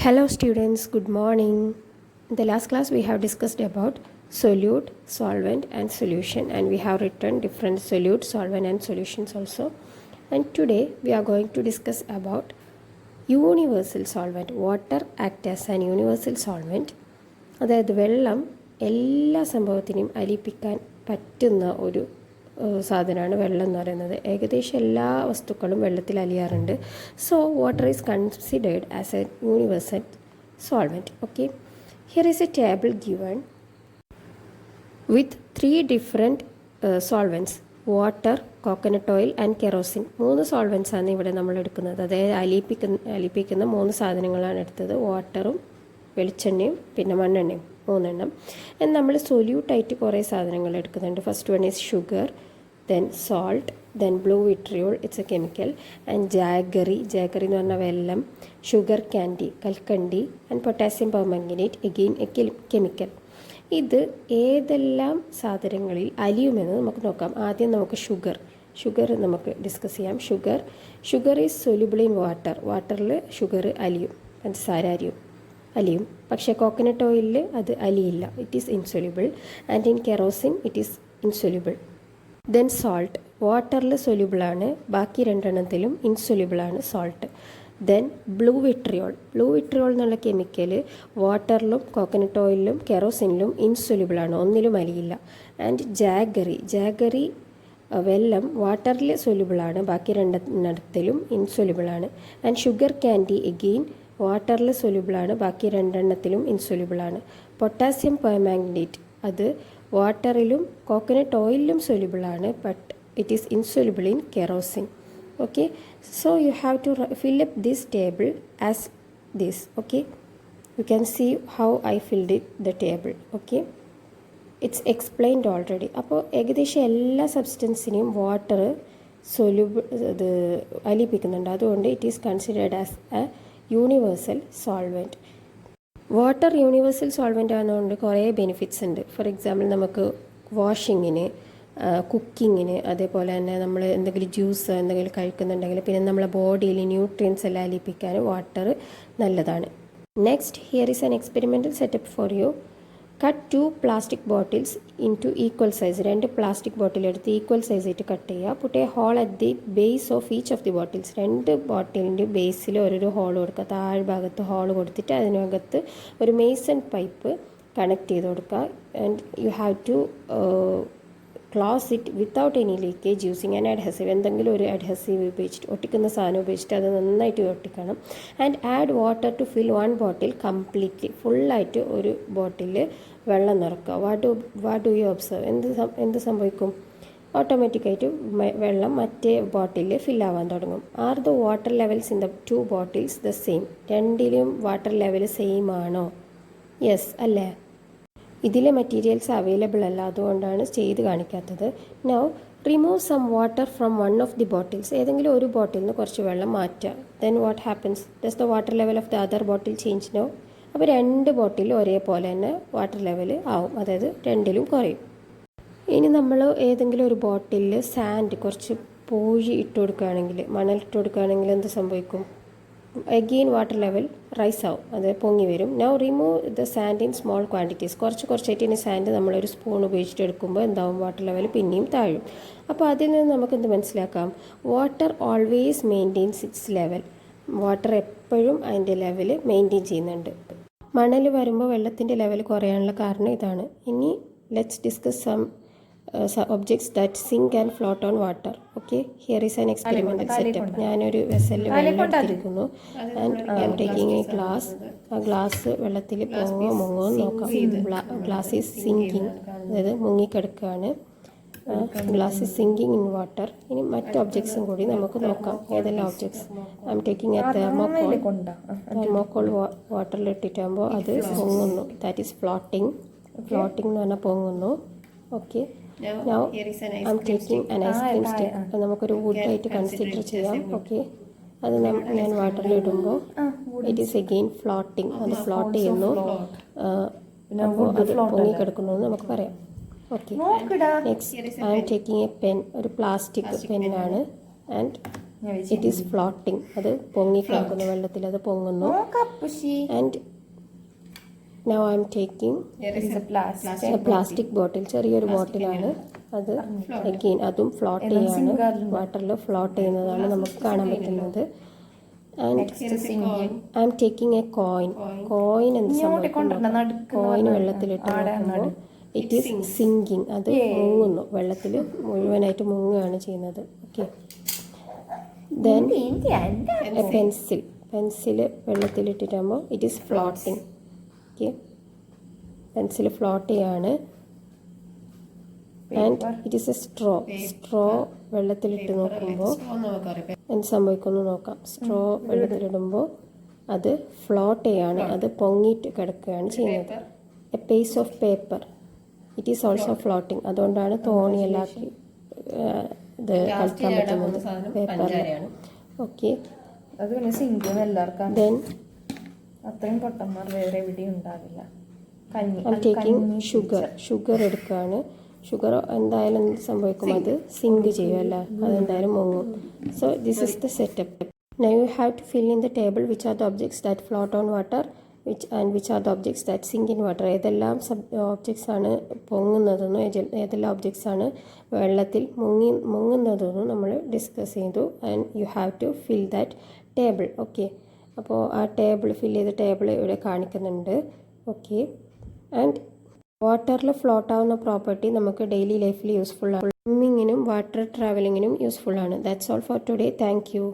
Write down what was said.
Hello students, good morning. In the last class we have discussed about solute, solvent and solution, and we have written different solute, solvent and solutions also. And today we are going to discuss about universal solvent. Water acts as an universal solvent. അതായത് വെള്ളം എല്ലാ സംഭവത്തിനും അലിയിപ്പിക്കാൻ പറ്റുന്ന ഒരു സാധനമാണ് വെള്ളം എന്ന് പറയുന്നത്. ഏകദേശം എല്ലാ വസ്തുക്കളും വെള്ളത്തിൽ അലിയാറുണ്ട്. So water is considered as a universal solvent. Okay, here is a table given with 3 different solvents: water, coconut oil and kerosene. 3 സോൾവെൻറ്റ്സാണ് ഇവിടെ നമ്മൾ എടുക്കുന്നത്. അതായത് അലിയിപ്പിക്കുന്ന 3 സാധനങ്ങളാണ് എടുത്തത്: വാട്ടറും, വെളിച്ചെണ്ണയും പിന്നെ മണ്ണെണ്ണയും, 3 എണ്ണം. നമ്മൾ സൊല്യൂട്ടായിട്ട് കുറേ സാധനങ്ങൾ എടുക്കുന്നുണ്ട്. First one is sugar, then salt, then blue vitriol, it's a chemical, and jaggery എന്ന് പറഞ്ഞാൽ വെല്ലം, ഷുഗർ ക്യാൻഡി, കൽക്കണ്ടി, and potassium permanganate, again a chemical. ഇത് ഏതെല്ലാം സാധനങ്ങളിൽ അലിയുമെന്ന് നമുക്ക് നോക്കാം. ആദ്യം നമുക്ക് ഷുഗർ നമുക്ക് ഡിസ്കസ് ചെയ്യാം. ഷുഗർ ഈസ് സൊല്യൂബിൾ ഇൻ വാട്ടറിൽ ഷുഗർ അലിയും, പഞ്ചസാര അലിയും. പക്ഷേ കോക്കനട്ട് ഓയിലിൽ അത് അലിയില്ല, it is insoluble. And in kerosene it is insoluble. Then salt വാട്ടറിൽ സൊല്യൂബിളാണ്, ബാക്കി 2 എണ്ണത്തിലും ഇൻസൊല്യൂബിളാണ് സോൾട്ട്. ദെൻ ബ്ലൂ വിട്രിയോൾ എന്നുള്ള കെമിക്കൽ വാട്ടറിലും കോക്കനട്ട് ഓയിലിലും കെറോസിനിലും ഇൻസൊല്യൂബിളാണ്, ഒന്നിലും അലിയില്ല. ആൻഡ് ജാഗറി വെല്ലം വാട്ടറിൽ സൊല്യൂബിളാണ്, ബാക്കി 2 എണ്ണത്തിലും ഇൻസൊല്യൂബിളാണ്. ആൻഡ് ഷുഗർ ക്യാൻഡി എഗെയിൻ വാട്ടറിൽ സൊല്യൂബിളാണ്, ബാക്കി 2 എണ്ണത്തിലും ഇൻസൊല്യൂബിളാണ്. പൊട്ടാസ്യം പെർമാംഗനേറ്റ് അത് വാട്ടറിലും കോക്കനട്ട് ഓയിലിലും സൊല്യൂബിളാണ്, but it is insoluble in kerosene. Okay, so you have to fill up this table as this. Okay, you can see how I filled the table. Okay, it's explained already. അപ്പോൾ ഏകദേശം എല്ലാ സബ്സ്റ്റൻസിനെയും water ഇത് അലിയിപ്പിക്കുന്നുണ്ട്. അതുകൊണ്ട് it is considered as a universal solvent. Water universal solvent ആയതുകൊണ്ട് കുറേ benefits ഉണ്ട്. For example നമുക്ക് വാഷിങ്ങിന്, കുക്കിങ്ങിന്, അതേപോലെ തന്നെ നമ്മൾ എന്തെങ്കിലും ജ്യൂസ് എന്തെങ്കിലും കഴിക്കുന്നുണ്ടെങ്കിൽ, പിന്നെ നമ്മളെ ബോഡിയിൽ ന്യൂട്രിയൻസ് എല്ലാം അലിയിപ്പിക്കാൻ വാട്ടർ നല്ലതാണ്. Next, here is an experimental setup for you. Cut 2 plastic bottles into equal size. 2 plastic bottle എടുത്ത് ഈക്വൽ സൈസായിട്ട് കട്ട് ചെയ്യുക. Put a hole at the base of each of the bottles. 2 ബോട്ടിലിൻ്റെ ബേസിൽ ഓരോരോ hole കൊടുക്കുക. താഴ്ഭാഗത്ത് whole കൊടുത്തിട്ട് അതിനകത്ത് ഒരു മേസൺ പൈപ്പ് കണക്ട് ചെയ്ത് കൊടുക്കുക. And you have to close it without any leakage using an adhesive. എന്തെങ്കിലും ഒരു അഡ്ഹസീവ് ഉപയോഗിച്ചിട്ട്, ഒട്ടിക്കുന്ന സാധനം ഉപയോഗിച്ചിട്ട് അത് നന്നായിട്ട് ഒട്ടിക്കണം. And add water to fill 1 bottle completely. ഫുള്ളായിട്ട് ഒരു ബോട്ടിൽ വെള്ളം നിറക്കുക. What do you observe? എന്ത് സംഭവിക്കും? ഓട്ടോമാറ്റിക്കായിട്ട് വെള്ളം മറ്റേ ബോട്ടിൽ ഫില്ലാവാൻ തുടങ്ങും. Are the water levels in the 2 bottles the same? 2ലും വാട്ടർ ലെവൽ സെയിം ആണോ? യെസ് അല്ലേ? ഇതിലെ മെറ്റീരിയൽസ് അവൈലബിൾ അല്ല, അതുകൊണ്ടാണ് ചെയ്ത് കാണിക്കാത്തത്. Now remove some water from 1 of the bottles. ഏതെങ്കിലും ഒരു ബോട്ടിൽ നിന്ന് കുറച്ച് വെള്ളം മാറ്റുക. Then what happens? Does the water level of the other bottle change? No. അപ്പോൾ 2 ബോട്ടിലും ഒരേപോലെ തന്നെ വാട്ടർ ലെവൽ ആവും, അതായത് 2ലും കുറയും. ഇനി നമ്മൾ ഏതെങ്കിലും ഒരു ബോട്ടിലിൽ സാൻഡ്, കുറച്ച് പൂഴി ഇട്ട് കൊടുക്കുകയാണെങ്കിൽ, മണൽ ഇട്ട് കൊടുക്കുകയാണെങ്കിൽ എന്ത് സംഭവിക്കും? അഗെയിൻ വാട്ടർ ലെവൽ റൈസ് ആവും, അത് പൊങ്ങി വരും. Now remove the sand in small quantities. കുറച്ചായിട്ട് ഇനി സാൻഡ് നമ്മളൊരു സ്പൂൺ ഉപയോഗിച്ചിട്ട് എടുക്കുമ്പോൾ എന്താവും? വാട്ടർ ലെവൽ പിന്നെയും താഴും. അപ്പോൾ അതിൽ നിന്ന് നമുക്ക് എന്ത് മനസ്സിലാക്കാം? Water always maintains it's level. Water എപ്പോഴും അതിൻ്റെ ലെവൽ മെയിൻറ്റെയിൻ ചെയ്യുന്നുണ്ട്. മണൽ വരുമ്പോൾ വെള്ളത്തിൻ്റെ ലെവൽ കുറയാനുള്ള കാരണം ഇതാണ്. ഇനി let's discuss some objects that sink and float on water. Okay, here is an experimental setup. ഞാനൊരു വെസലിൽ വെള്ളം എടുത്തിരിക്കുന്നു. And I am taking a glass. ആ ഗ്ലാസ് വെള്ളത്തിൽ മുങ്ങോ നോക്കാം. ഗ്ലാസ് ഈസ് സിങ്കിങ്, അതായത് മുങ്ങിക്കിടക്കുകയാണ്. Glass is sinking in water. ഇനി മറ്റ് ഒബ്ജക്ട്സും കൂടി നമുക്ക് നോക്കാം. ഏതെല്ലാം objects? I am taking a thermocol വാട്ടറിൽ ഇട്ടിട്ടാകുമ്പോൾ അത് പൊങ്ങുന്നു. ദാറ്റ് ഈസ് ഫ്ലോട്ടിംഗ് എന്ന് പറഞ്ഞാൽ പൊങ്ങുന്നു. Okay, now I am taking an ice cream stick. അപ്പോൾ നമുക്കൊരു വുഡായിട്ട് കൺസിഡർ ചെയ്യാം. ഓക്കെ, അത് ഞാൻ വാട്ടറിൽ ഇടുമ്പോൾ ഇറ്റ് ഈസ് എഗെയിൻ ഫ്ലോട്ടിംഗ്. അത് ഫ്ലോട്ട് ചെയ്യുന്നു, അപ്പോൾ അത് പൊങ്ങിക്കിടക്കുന്നു എന്ന് നമുക്ക് പറയാം. Okay, next I am taking a pen. ഒരു പ്ലാസ്റ്റിക് പെന്നാണ്. And it is floating. അത് പൊങ്ങിക്കിടക്കുന്നു, വെള്ളത്തിൽ അത് പൊങ്ങുന്നു. And now I am taking plastic bottle, ചെറിയൊരു ബോട്ടിലാണ്. അത് അഗെയിൻ അതും ഫ്ലോട്ട് ചെയ്യാണ്, വാട്ടറിൽ ഫ്ലോട്ട് ചെയ്യുന്നതാണ് നമുക്ക് കാണാൻ പറ്റുന്നത്. And I am taking A coin. Coin എന്ത് സംഭവിക്കുന്നു? കോയിൻ വെള്ളത്തിലിട്ട് നോക്കുമ്പോൾ ഇറ്റ് ഈസ് സിങ്കിങ്, അത് മുങ്ങുന്നു, വെള്ളത്തിൽ മുഴുവനായിട്ട് മുങ്ങുകയാണ് ചെയ്യുന്നത്. Okay, then a pencil. Pencil വെള്ളത്തിലിട്ടിട്ടാകുമ്പോൾ it is floating. Okay, pencil float ചെയ്യാണ്. And it is a straw. Straw വെള്ളത്തിലിട്ട് നോക്കുമ്പോൾ എന്ത് സംഭവിക്കുന്നു നോക്കാം. സ്ട്രോ വെള്ളത്തിലിടുമ്പോൾ അത് ഫ്ലോട്ട് ചെയ്യാണ്, അത് പൊങ്ങിയിട്ട് കിടക്കുകയാണ് ചെയ്യുന്നത്. A piece of paper, it is also floating. അതുകൊണ്ടാണ് തോണിയെല്ലാം ഇത് കളിക്കാൻ പറ്റുന്നത് പേപ്പറിൽ. Okay, then I am taking sugar. Sugar എടുക്കുകയാണ്. ഷുഗർ എന്തായാലും എന്ത് സംഭവിക്കും? അത് സിങ്ക് ചെയ്യും അല്ലേ, അതെന്തായാലും മുങ്ങും. So this is the setup. Now you have to fill in the table which are the objects that float on water which are the objects that sink in water. ഏതെല്ലാം objects ആണ് പൊങ്ങുന്നതെന്നും ഏതെല്ലാം objects ആണ് വെള്ളത്തിൽ മുങ്ങുന്നതെന്നും നമ്മൾ discuss ചെയ്തു. And you have to fill that table. Okay, അപ്പോൾ ആ ടേബിൾ ഫിൽ ചെയ്ത ടേബിൾ ഇവിടെ കാണിക്കുന്നുണ്ട്. ഓക്കെ, ആൻഡ് വാട്ടറിൽ ഫ്ലോട്ട് ആവുന്ന പ്രോപ്പർട്ടി നമുക്ക് ഡെയിലി ലൈഫിൽ യൂസ്ഫുൾ ആണ്. സ്വിമ്മിങ്ങിനും വാട്ടർ ട്രാവലിങ്ങിനും യൂസ്ഫുൾ ആണ്. That's all for today. Thank U.